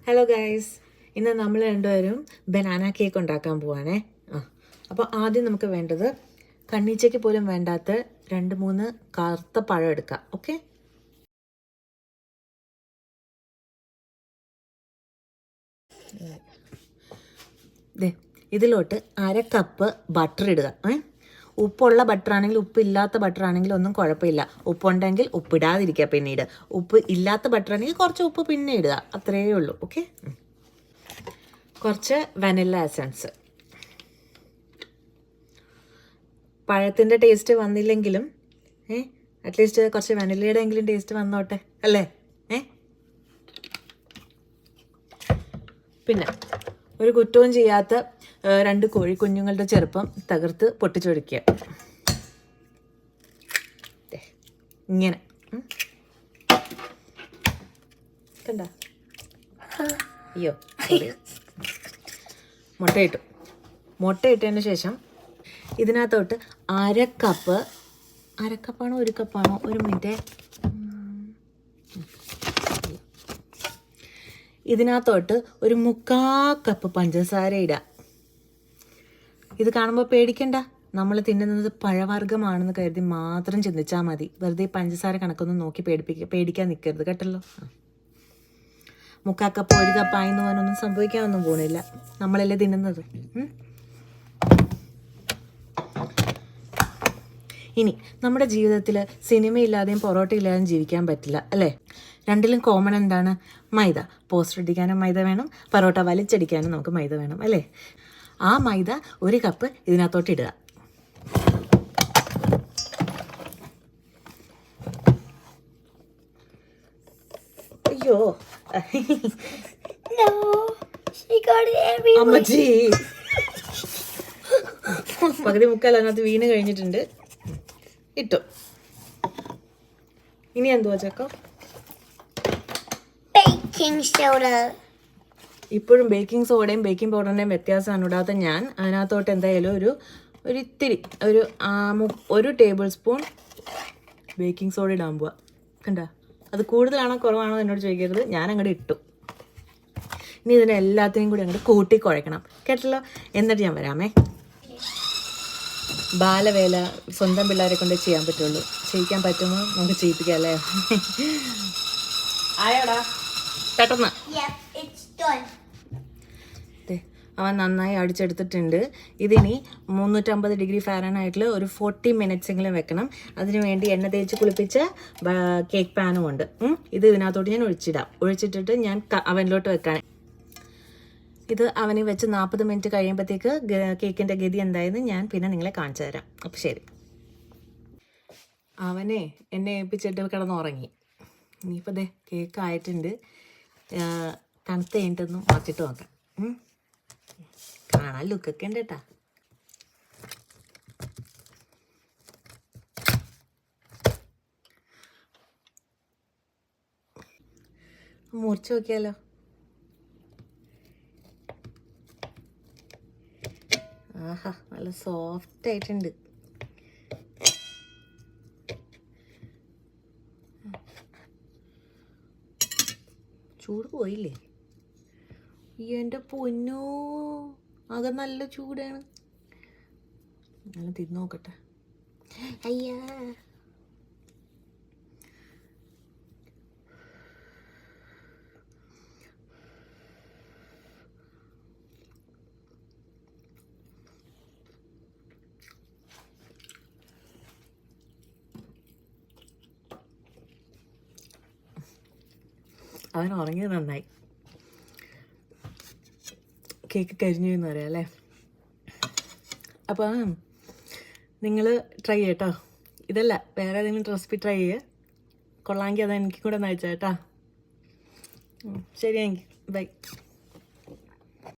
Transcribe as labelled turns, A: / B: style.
A: Hello guys, ഇന്ന് നമ്മൾ രണ്ടുപേരും ബനാന കേക്ക് ഉണ്ടാക്കാൻ പോവാണേ. അപ്പോൾ ആദ്യം നമുക്ക് വേണ്ടത് കണ്ണീച്ചയ്ക്ക് പോലും വേണ്ടാത്ത 2-3 കറുത്ത പഴം എടുക്കാം. ഓക്കെ, ഇതിലോട്ട് 1/2 കപ്പ് ബട്ടർ ഇടുക. ഉപ്പുള്ള ബട്ടറാണെങ്കിൽ, ഉപ്പില്ലാത്ത ബട്ടറാണെങ്കിൽ ഒന്നും കുഴപ്പമില്ല. ഉപ്പുണ്ടെങ്കിൽ ഉപ്പിടാതിരിക്കുക, പിന്നീട് ഉപ്പ് ഇല്ലാത്ത ബട്ടറാണെങ്കിൽ കുറച്ച് ഉപ്പ് പിന്നെ ഇടുക, അത്രയേ ഉള്ളൂ. ഓക്കെ, കുറച്ച് വനില എസൻസ്. പഴത്തിൻ്റെ ടേസ്റ്റ് വന്നില്ലെങ്കിലും അറ്റ്ലീസ്റ്റ് കുറച്ച് വനിലയുടെ എങ്കിലും ടേസ്റ്റ് വന്നോട്ടെ അല്ലേ. പിന്നെ ഒരു കുറ്റവും ചെയ്യാത്ത 2 കോഴിക്കുഞ്ഞുങ്ങളുടെ ചെറുപ്പം തകർത്ത് പൊട്ടിച്ചൊഴിക്കുക. ഇങ്ങനെ കണ്ട. അയ്യോ, മുട്ടയിട്ടതിന് ശേഷം ഇതിനകത്തോട്ട് 1/2 കപ്പ്, 1/2 കപ്പാണോ 1 കപ്പാണോ, ഒരു മിനിറ്റ്, ഇതിനകത്തോട്ട് ഒരു 3/4 കപ്പ് പഞ്ചസാര ഇടുക. ഇത് കാണുമ്പോൾ പേടിക്കണ്ട, നമ്മൾ തിന്നുന്നത് പഴവർഗ്ഗമാണെന്ന് കരുതി മാത്രം ചിന്തിച്ചാൽ മതി. വെറുതെ പഞ്ചസാര കണക്കൊന്നും നോക്കി പേടിക്കാൻ നിൽക്കരുത് കേട്ടല്ലോ. 3/4 കപ്പ് 1 കപ്പായെന്ന് പറഞ്ഞൊന്നും സംഭവിക്കാനൊന്നും പോണില്ല, നമ്മളല്ലേ തിന്നുന്നത്. ഇനി നമ്മുടെ ജീവിതത്തിൽ സിനിമയില്ലാതെയും പൊറോട്ട ഇല്ലാതെയും ജീവിക്കാൻ പറ്റില്ല അല്ലേ. രണ്ടിലും കോമൺ എന്താണ്? മൈദ. പോസ്റ്റർ അടിക്കാനും മൈദ വേണം, പൊറോട്ട വലിച്ചടിക്കാനും നമുക്ക് മൈദ വേണം അല്ലേ. ആ മൈദ 1 കപ്പ് ഇതിനകത്തോട്ട് ഇടുക. അയ്യോ അമ്മച്ചി, പകുതി മുക്കാൽ അതിനകത്ത് വീണ് കഴിഞ്ഞിട്ടുണ്ട്. ഇട്ടു. ഇനി എന്തുവാ ചേക്കാം? ഇപ്പോഴും ബേക്കിംഗ് സോഡയും ബേക്കിംഗ് പൗഡറിൻ്റെയും വ്യത്യാസമാണ് ഇടാത്ത ഞാൻ. അതിനകത്തോട്ട് എന്തായാലും ഒരു ഇത്തിരി, ഒരു 1 ടേബിൾ സ്പൂൺ ബേക്കിംഗ് സോഡ ഇടാൻ പോവാ. കണ്ട, അത് കൂടുതലാണോ കുറവാണോ എന്നോട് ചോദിക്കരുത്, ഞാൻ അങ്ങോട്ട് ഇട്ടു. ഇനി ഇതിനെ എല്ലാത്തിനെയും കൂടി അങ്ങോട്ട് കൂട്ടി കുഴക്കണം കേട്ടല്ലോ. എന്നിട്ട് ഞാൻ വരാമേ. ബാലവേല സ്വന്തം പിള്ളേരെ കൊണ്ട് ചെയ്യാൻ പറ്റുള്ളൂ. ചെയ്യിക്കാൻ പറ്റുമോ നമുക്ക് ചെയ്യിപ്പിക്കാം അല്ലേ. ആയോടാ പെട്ടെന്ന്. അവൻ നന്നായി അടിച്ചെടുത്തിട്ടുണ്ട്. ഇതിനി 350 ഡിഗ്രി ഫാരൻഹൈറ്റിൽ ഒരു 40 മിനിറ്റ്സ് എങ്കിലും വെക്കണം. അതിനു വേണ്ടി എണ്ണ തേച്ച് കുളിപ്പിച്ച കേക്ക് പാനും ഉണ്ട്. ഇത് ഇതിനകത്തോട്ട് ഞാൻ ഒഴിച്ചിട്ടിട്ട് ഞാൻ അവനിലോട്ട് വെക്കാൻ. ഇത് അവന് വെച്ച് 40 മിനിറ്റ് കഴിയുമ്പോഴത്തേക്ക് കേക്കിൻ്റെ ഗതി എന്തായെന്ന് ഞാൻ പിന്നെ നിങ്ങളെ കാണിച്ചു തരാം. അപ്പം ശരി. അവനെ എന്നെ ഏൽപ്പിച്ചിട്ട് കിടന്നുറങ്ങി. ഇനിയിപ്പോൾ കേക്ക് ആയിട്ടുണ്ട്. തണുത്ത് കഴിഞ്ഞിട്ടൊന്നും വച്ചിട്ട് നോക്കാം. കാണാൻ ലുക്കൊക്കെ ഉണ്ട് കേട്ടാ. മുറിച്ച് നോക്കിയാലോ. ആഹാ, നല്ല സോഫ്റ്റ് ആയിട്ടുണ്ട്. ചൂട് പോയില്ലേ? എൻ്റെ പൊന്നോ, ആകെ നല്ല ചൂടാണ്. നല്ല തിന്ന് നോക്കട്ടെ. അയ്യാ, അവൻ ഉറങ്ങിയത് നന്നായി. കേക്ക് കരിഞ്ഞു എന്ന് പറയാം അല്ലേ. അപ്പോൾ നിങ്ങൾ ട്രൈ ചെയ്യട്ടോ. ഇതല്ല, വേറെ ഏതെങ്കിലും റെസിപ്പി ട്രൈ ചെയ്യുക. കൊള്ളാമെങ്കിൽ അത് എനിക്കും കൂടെ ഒന്ന് അയച്ചാൽ കേട്ടോ. ശരിയെങ്കിൽ ബൈ.